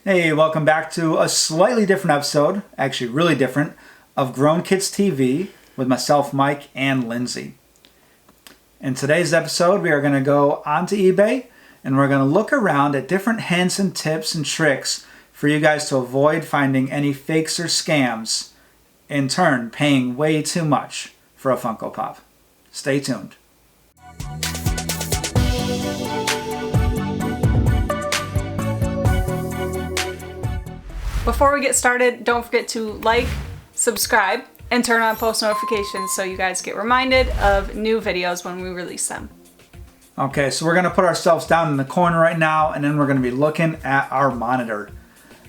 Hey, welcome back to a slightly different episode, actually really different, of Grown Kids TV with myself, Mike, and Lindsay. In today's episode, we are going to go onto eBay and we're going to look around at different hints and tips and tricks for you guys to avoid finding any fakes or scams, in turn paying way too much for a Funko Pop. Stay tuned. Before we get started, don't forget to like, subscribe, and turn on post notifications so you guys get reminded of new videos when we release them. Okay, so we're going to put ourselves down in the corner right now, and then we're going to be looking at our monitor.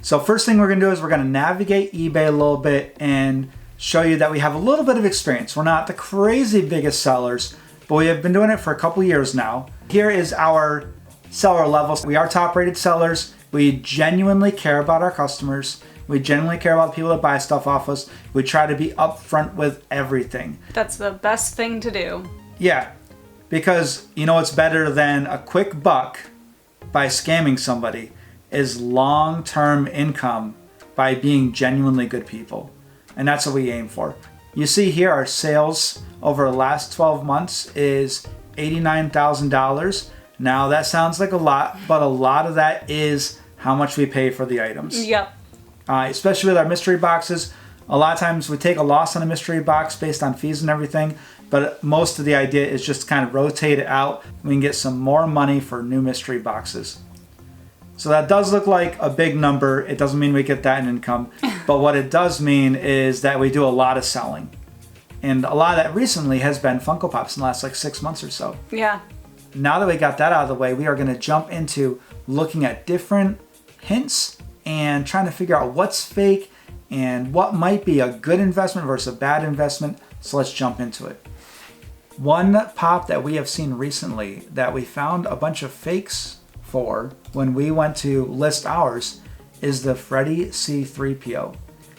So first thing we're going to do is we're going to navigate eBay a little bit and show you that we have a little bit of experience. We're not the crazy biggest sellers, but we have been doing it for a couple years now. Here is our seller levels. We are top rated sellers. We genuinely care about our customers. We genuinely care about the people that buy stuff off us. We try to be upfront with everything. That's the best thing to do. Yeah, because you know what's better than a quick buck by scamming somebody is long-term income by being genuinely good people. And that's what we aim for. You see here our sales over the last 12 months is $89,000. Now that sounds like a lot, but a lot of that is how much we pay for the items. Yep. Especially with our mystery boxes. A lot of times we take a loss on a mystery box based on fees and everything, but most of the idea is just to kind of rotate it out. We can get some more money for new mystery boxes. So that does look like a big number. It doesn't mean we get that in income, but what it does mean is that we do a lot of selling. And a lot of that recently has been Funko Pops in the last like 6 months or so. Yeah. Now that we got that out of the way, we are going to jump into looking at different hints and trying to figure out what's fake and what might be a good investment versus a bad investment. So let's jump into it. One pop that we have seen recently that we found a bunch of fakes for when we went to list ours is the Freddy C3PO.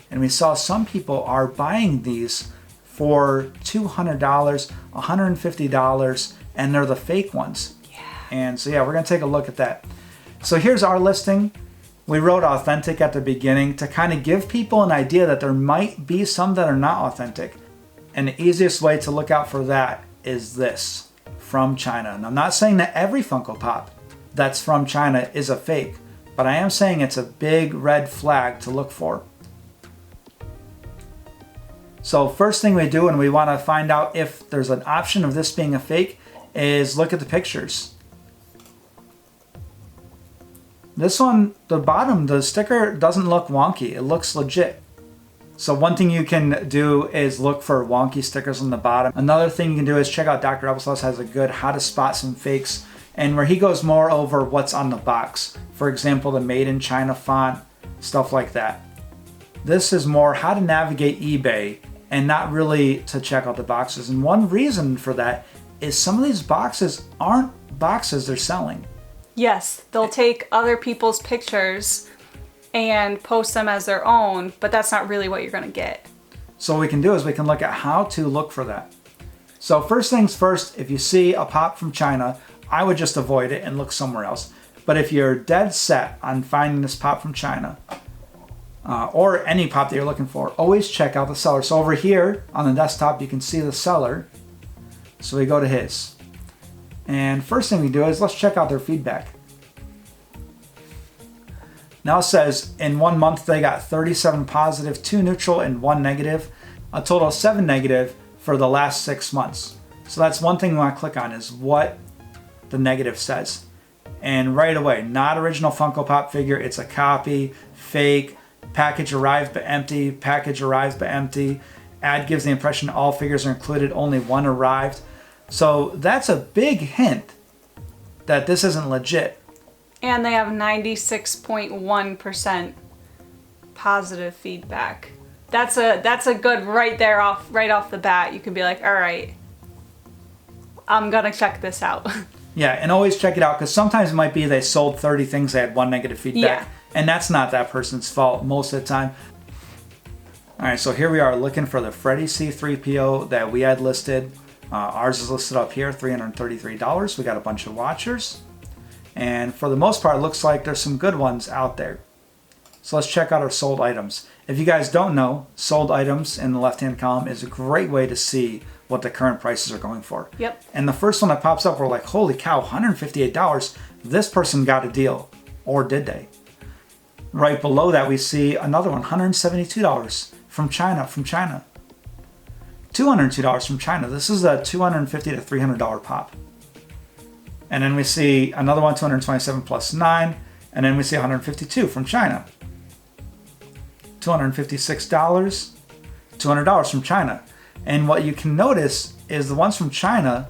And we saw some people are buying these for $200, $150, and they're the fake ones. Yeah. And so yeah, we're going to take a look at that. So here's our listing. We wrote authentic at the beginning to kind of give people an idea that there might be some that are not authentic. And the easiest way to look out for that is this, from China. And I'm not saying that every Funko Pop that's from China is a fake, but I am saying it's a big red flag to look for. So first thing we do when we want to find out if there's an option of this being a fake is look at the pictures. This one, the bottom, the sticker doesn't look wonky. It looks legit. So one thing you can do is look for wonky stickers on the bottom. Another thing you can do is check out Dr. Applesauce has a good how to spot some fakes, and where he goes more over what's on the box. For example, the Made in China font, stuff like that. This is more how to navigate eBay and not really to check out the boxes. And one reason for that is some of these boxes aren't boxes they're selling. Yes, they'll take other people's pictures and post them as their own, but that's not really what you're going to get. So what we can do is we can look at how to look for that. So first things first, if you see a pop from China, I would just avoid it and look somewhere else. But if you're dead set on finding this pop from China, or any pop that you're looking for, always check out the seller. So over here on the desktop, you can see the seller. So we go to his. And first thing we do is let's check out their feedback. Now it says in 1 month they got 37 positive, 2 neutral, and 1 negative. A total of 7 negative for the last 6 months. So that's one thing we want to click on is what the negative says. And right away, not original Funko Pop figure, it's a copy, fake, package arrived but empty, package arrived but empty. Ad gives the impression all figures are included, only one arrived. So that's a big hint that this isn't legit. And they have 96.1% positive feedback. That's a good right off the bat. You could be like, all right, I'm gonna check this out. Yeah, and always check it out because sometimes it might be they sold 30 things, they had 1 negative feedback. Yeah. And that's not that person's fault most of the time. All right, so here we are looking for the Freddy C3PO that we had listed. Ours is listed up here, $333. We got a bunch of watchers. And for the most part, it looks like there's some good ones out there. So let's check out our sold items. If you guys don't know, sold items in the left-hand column is a great way to see what the current prices are going for. Yep. And the first one that pops up, we're like, holy cow, $158. This person got a deal. Or did they? Right below that, we see another one, $172 from China, $202 from China. This is a $250 to $300 pop. And then we see another one, 227 plus 9. And then we see 152 from China. $256, $200 from China. And what you can notice is the ones from China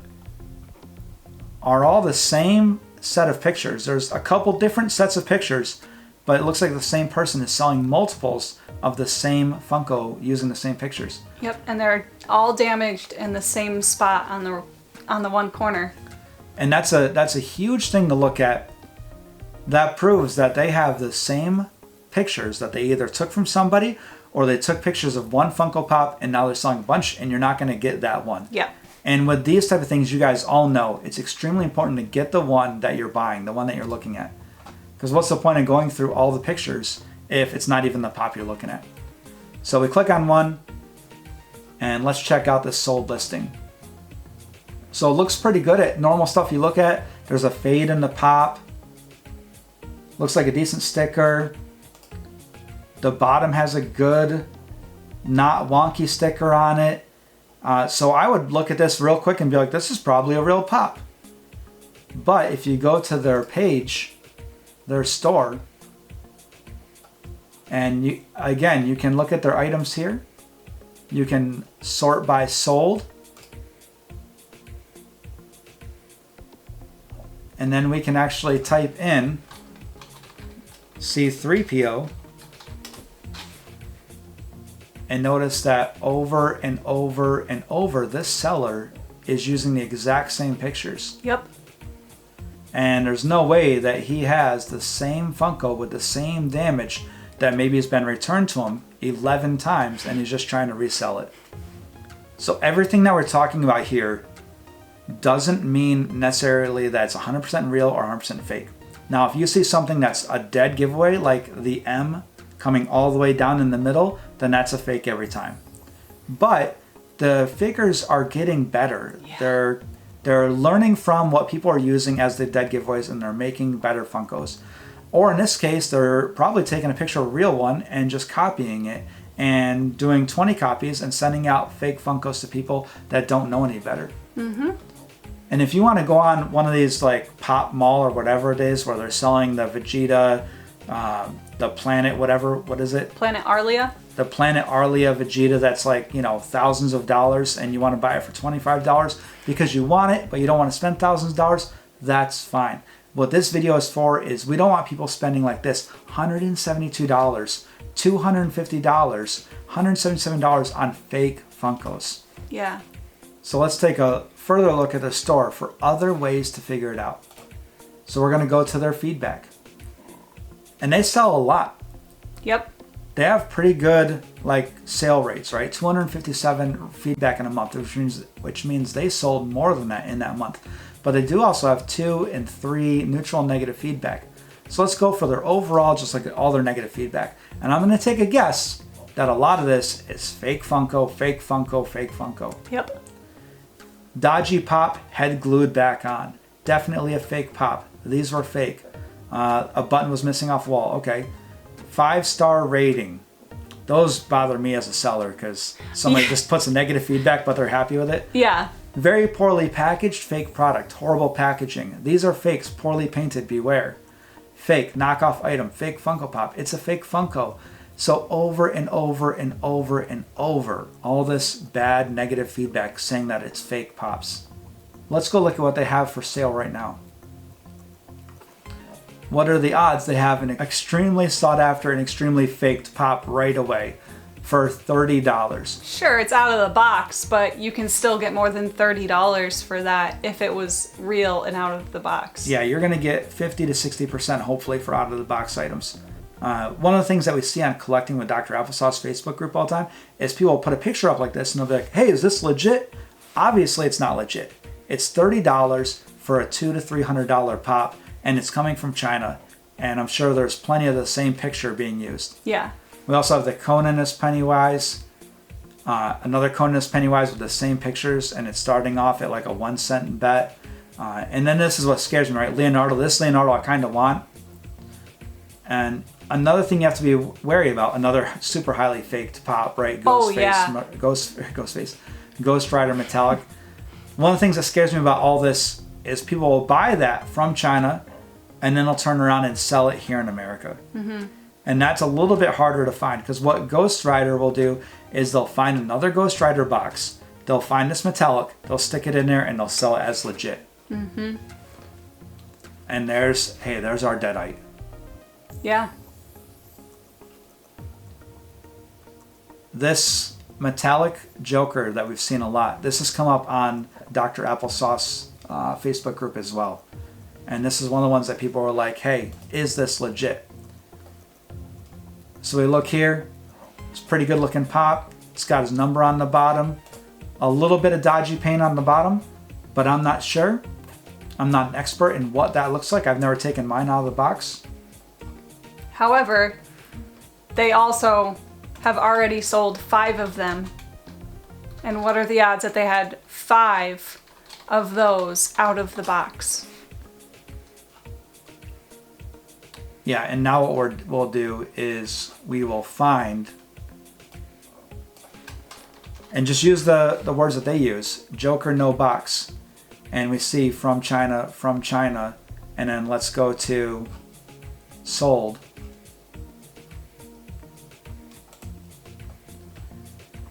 are all the same set of pictures. There's a couple different sets of pictures, but it looks like the same person is selling multiples of the same Funko using the same pictures. Yep, and they're all damaged in the same spot on the one corner. And that's a huge thing to look at. That proves that they have the same pictures that they either took from somebody or they took pictures of one Funko Pop and now they're selling a bunch and you're not going to get that one. Yeah. And with these type of things, you guys all know it's extremely important to get the one that you're buying, the one that you're looking at. Because what's the point of going through all the pictures if it's not even the pop you're looking at? So we click on one and let's check out this sold listing. So it looks pretty good at normal stuff you look at. There's a fade in the pop. Looks like a decent sticker. The bottom has a good, not wonky sticker on it. So I would look at this real quick and be like, this is probably a real pop. But if you go to their page, their store, and you can look at their items here. You can sort by sold. And then we can actually type in C3PO and notice that over and over and over, this seller is using the exact same pictures. Yep. And there's no way that he has the same Funko with the same damage that maybe has been returned to him 11 times and he's just trying to resell it. So everything that we're talking about here doesn't mean necessarily that it's 100% real or 100% fake. Now, if you see something that's a dead giveaway, like the M coming all the way down in the middle, then that's a fake every time. But the figures are getting better. Yeah. They're learning from what people are using as the dead giveaways and they're making better Funkos. Or in this case, they're probably taking a picture of a real one and just copying it and doing 20 copies and sending out fake Funkos to people that don't know any better. Mm-hmm. And if you want to go on one of these like Pop Mall or whatever it is where they're selling the Vegeta, the Planet whatever, what is it? Planet Arlia. The Planet Arlia Vegeta that's like, thousands of dollars and you want to buy it for $25 because you want it, but you don't want to spend thousands of dollars, that's fine. What this video is for is we don't want people spending like this $172, $250, $177 on fake Funkos. Yeah. So let's take a further look at the store for other ways to figure it out. So we're going to go to their feedback. And they sell a lot. Yep. They have pretty good sale rates, right? 257 feedback in a month, which means they sold more than that in that month. But they do also have 2 and 3 neutral and negative feedback. So let's go for their overall, just like all their negative feedback. And I'm going to take a guess that a lot of this is fake Funko, fake Funko, fake Funko. Yep. Dodgy pop, head glued back on. Definitely a fake pop. These were fake. A button was missing off wall. Okay. 5-star rating. Those bother me as a seller because somebody just puts a negative feedback but they're happy with it. Yeah. Very poorly packaged, fake product. Horrible packaging. These are fakes. Poorly painted. Beware. Fake. Knockoff item. Fake Funko Pop. It's a fake Funko. So over and over and over and over, all this bad negative feedback saying that it's fake pops. Let's go look at what they have for sale right now. What are the odds they have an extremely sought after and extremely faked pop right away for $30? Sure, it's out of the box, but you can still get more than $30 for that if it was real and out of the box. Yeah, you're going to get 50 to 60% hopefully for out of the box items. One of the things that we see on Collecting with Dr. Applesauce Facebook group all the time is people put a picture up like this and they'll be like, hey, is this legit? Obviously it's not legit. It's $30 for a $200 to $300 pop and it's coming from China. And I'm sure there's plenty of the same picture being used. Yeah. We also have the Conan as Pennywise. Another Conan as Pennywise with the same pictures, and it's starting off at like a 1 cent bet. And then this is what scares me, right? Leonardo. This Leonardo I kind of want. And another thing you have to be wary about, another super highly faked pop, right? Ghost Rider Metallic. One of the things that scares me about all this is people will buy that from China and then they'll turn around and sell it here in America. Mm-hmm. And that's a little bit harder to find, because what Ghost Rider will do is they'll find another Ghost Rider box, they'll find this metallic, they'll stick it in there, and they'll sell it as legit. Mm-hmm. And there's our deadeye. Yeah. This metallic Joker that we've seen a lot, this has come up on Dr. Applesauce Facebook group as well. And this is one of the ones that people were like, hey, is this legit? So we look here, it's a pretty good looking pop. It's got his number on the bottom, a little bit of dodgy paint on the bottom, but I'm not sure. I'm not an expert in what that looks like. I've never taken mine out of the box. However, they also have already sold 5 of them. And what are the odds that they had 5 of those out of the box? Yeah, and now what we'll do is we will find, and just use the words that they use, Joker no box. And we see from China, and then let's go to sold.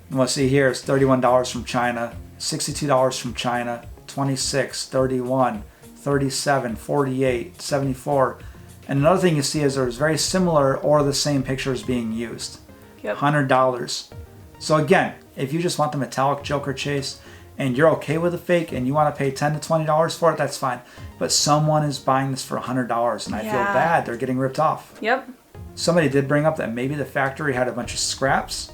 And we'll see here it's $31 from China, $62 from China, $26, $31, $37, $48, $74. And another thing you see is there's very similar or the same pictures being used. Yep. $100. So again, if you just want the metallic Joker chase and you're okay with a fake and you want to pay $10 to $20 for it, that's fine. But someone is buying this for $100 and I feel bad. They're getting ripped off. Yep. Somebody did bring up that maybe the factory had a bunch of scraps,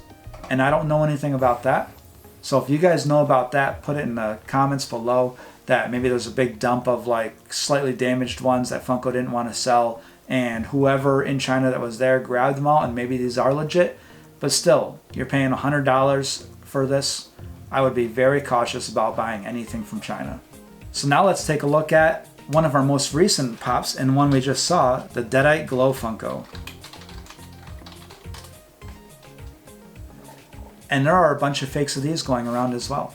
and I don't know anything about that. So if you guys know about that, put it in the comments below, that maybe there's a big dump of like slightly damaged ones that Funko didn't want to sell, and whoever in China that was there grabbed them all, and maybe these are legit. But still, you're paying $100 for this. I would be very cautious about buying anything from China. So now let's take a look at one of our most recent pops, and one we just saw, the Deadeye Glow Funko. And there are a bunch of fakes of these going around as well.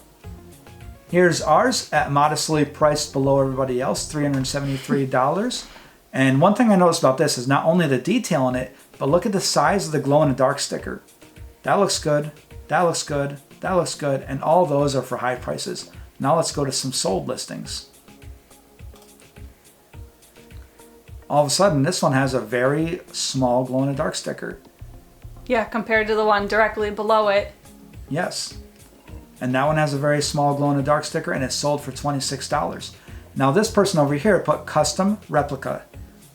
Here's ours at modestly priced below everybody else, $373. And one thing I noticed about this is not only the detail in it, but look at the size of the glow-in-the-dark sticker. That looks good, that looks good, that looks good, and all those are for high prices. Now let's go to some sold listings. All of a sudden, this one has a very small glow-in-the-dark sticker. Yeah, compared to the one directly below it. Yes. And that one has a very small glow-in-the-dark sticker, and it's sold for $26. Now this person over here put custom replica.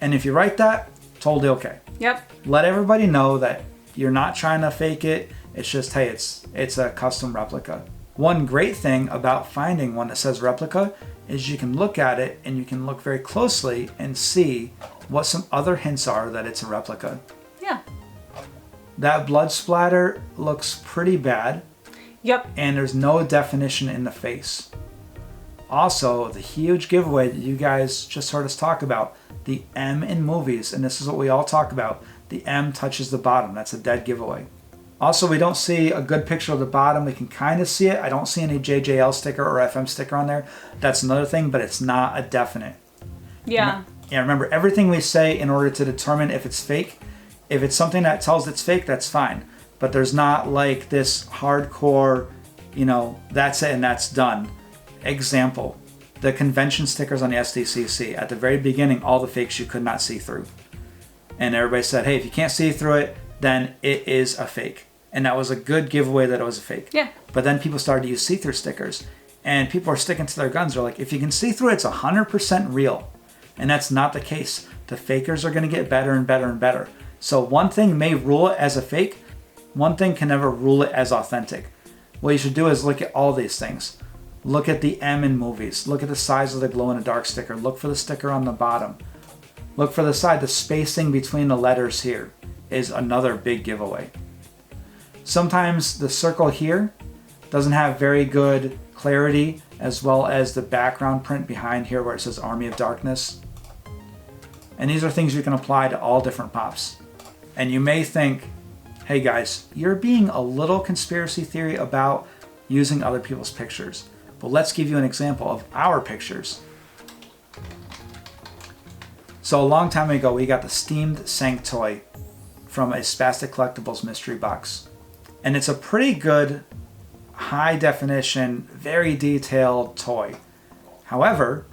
And if you write that, totally okay. Yep. Let everybody know that you're not trying to fake it. It's just, hey, it's a custom replica. One great thing about finding one that says replica is you can look at it and you can look very closely and see what some other hints are that it's a replica. Yeah. That blood splatter looks pretty bad. Yep. And there's no definition in the face. Also, the huge giveaway that you guys just heard us talk about, the M in movies, and this is what we all talk about, the M touches the bottom. That's a dead giveaway. Also, we don't see a good picture of the bottom. We can kind of see it. I don't see any JJL sticker or FM sticker on there. That's another thing, but it's not a definite. Yeah. Yeah, remember, everything we say in order to determine if it's fake, if it's something that tells it's fake, that's fine. But there's not like this hardcore, that's it and that's done. Example, the convention stickers on the SDCC. At the very beginning, all the fakes you could not see through. And everybody said, hey, if you can't see through it, then it is a fake. And that was a good giveaway that it was a fake. Yeah. But then people started to use see-through stickers. And people are sticking to their guns. They're like, if you can see through it, it's 100% real. And that's not the case. The fakers are going to get better and better and better. So one thing may rule it as a fake. One thing can never rule it as authentic. What you should do is look at all these things. Look at the M in movies. Look at the size of the glow-in-the-dark sticker. Look for the sticker on the bottom. Look for the side. The spacing between the letters here is another big giveaway. Sometimes the circle here doesn't have very good clarity, as well as the background print behind here where it says Army of Darkness. And these are things you can apply to all different pops. And you may think, hey guys, you're being a little conspiracy theory about using other people's pictures. But let's give you an example of our pictures. So a long time ago, we got the Steamed Sank toy from a Spastic Collectibles mystery box. And it's a pretty good, high definition, very detailed toy. However,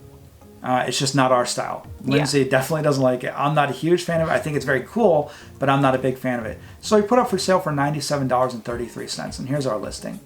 it's just not our style. Lindsay definitely doesn't like it. I'm not a huge fan of it. I think it's very cool, but I'm not a big fan of it. So we put up for sale for $97.33, and here's our listing.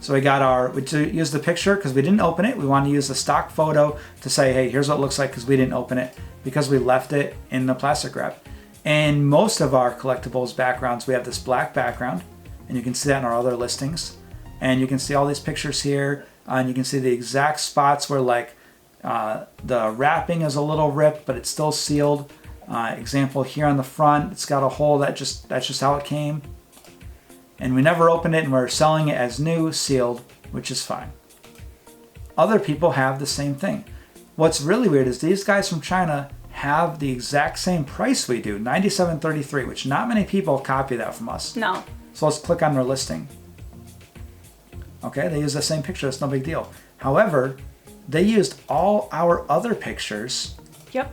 So we used the picture because we didn't open it. We wanted to use the stock photo to say, hey, here's what it looks like because we didn't open it, because we left it in the plastic wrap. In most of our collectibles backgrounds, we have this black background, and you can see that in our other listings. And you can see all these pictures here, and you can see the exact spots where like the wrapping is a little ripped, but it's still sealed. Example here on the front, it's got a hole that's just how it came. And we never opened it, and we're selling it as new, sealed, which is fine. Other people have the same thing. What's really weird is these guys from China have the exact same price we do, $97.33, which not many people copy that from us. No. So let's click on their listing. Okay, they use the same picture, it's no big deal. However, they used all our other pictures. Yep.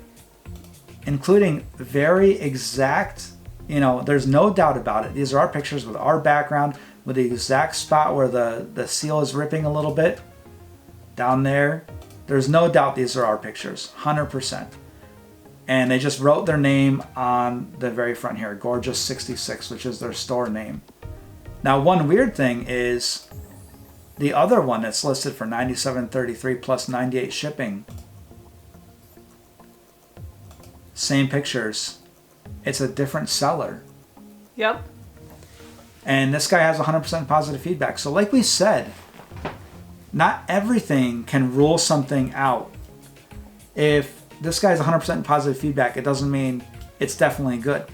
Including very exact, there's no doubt about it. These are our pictures with our background, with the exact spot where the seal is ripping a little bit. Down there, there's no doubt these are our pictures, 100%. And they just wrote their name on the very front here, Gorgeous 66, which is their store name. Now, one weird thing is the other one that's listed for $97.33 plus $98 shipping. Same pictures. It's a different seller. Yep. And this guy has 100% positive feedback. So like we said, not everything can rule something out. If this guy has 100% positive feedback, it doesn't mean it's definitely good.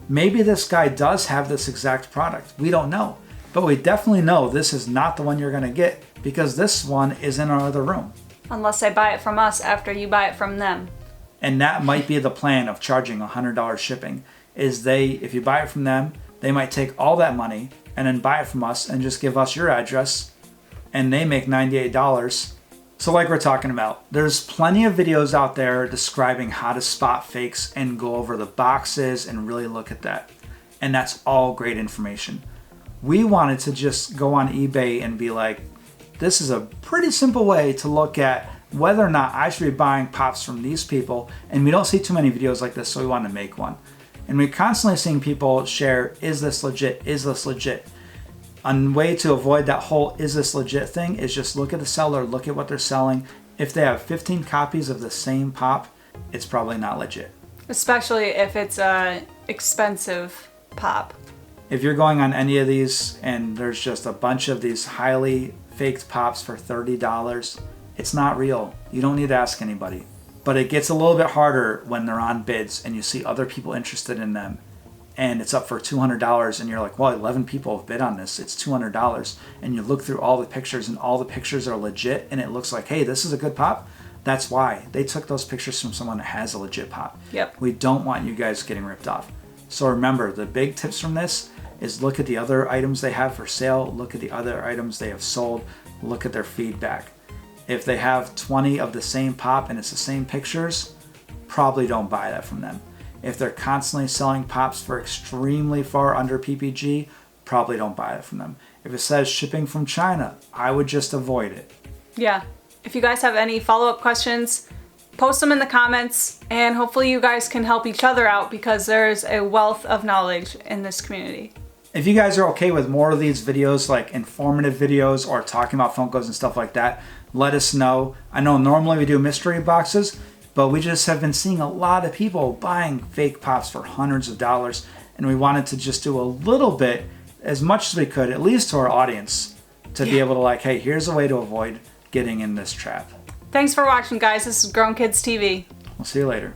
Maybe this guy does have this exact product. We don't know. But we definitely know this is not the one you're going to get, because this one is in our other room. Unless they buy it from us after you buy it from them. And that might be the plan of charging $100 shipping, is if you buy it from them, they might take all that money and then buy it from us and just give us your address, and they make $98. So like we're talking about, there's plenty of videos out there describing how to spot fakes and go over the boxes and really look at that. And that's all great information. We wanted to just go on eBay and be like, this is a pretty simple way to look at whether or not I should be buying pops from these people. And we don't see too many videos like this, so we wanted to make one. And we're constantly seeing people share, is this legit? Is this legit? A way to avoid that whole is this legit thing is just look at the seller, look at what they're selling. If they have 15 copies of the same pop, it's probably not legit. Especially if it's a expensive pop. If you're going on any of these and there's just a bunch of these highly faked pops for $30, it's not real. You don't need to ask anybody. But it gets a little bit harder when they're on bids and you see other people interested in them and it's up for $200 and you're like, well, 11 people have bid on this, it's $200. And you look through all the pictures and all the pictures are legit and it looks like, hey, this is a good pop. That's why they took those pictures from someone that has a legit pop. Yep. We don't want you guys getting ripped off. So remember, the big tips from this is look at the other items they have for sale, look at the other items they have sold, look at their feedback. If they have 20 of the same pop and it's the same pictures, probably don't buy that from them. If they're constantly selling pops for extremely far under PPG, probably don't buy it from them. If it says shipping from China, I would just avoid it. Yeah. If you guys have any follow-up questions, post them in the comments, and hopefully you guys can help each other out because there's a wealth of knowledge in this community. If you guys are okay with more of these videos, like informative videos or talking about Funkos and stuff like that, let us know. I know normally we do mystery boxes, but we just have been seeing a lot of people buying fake pops for hundreds of dollars, and we wanted to just do a little bit, as much as we could, at least to our audience, to be able to like, hey, here's a way to avoid getting in this trap. Thanks for watching, guys. This is Grown Kids TV. We'll see you later.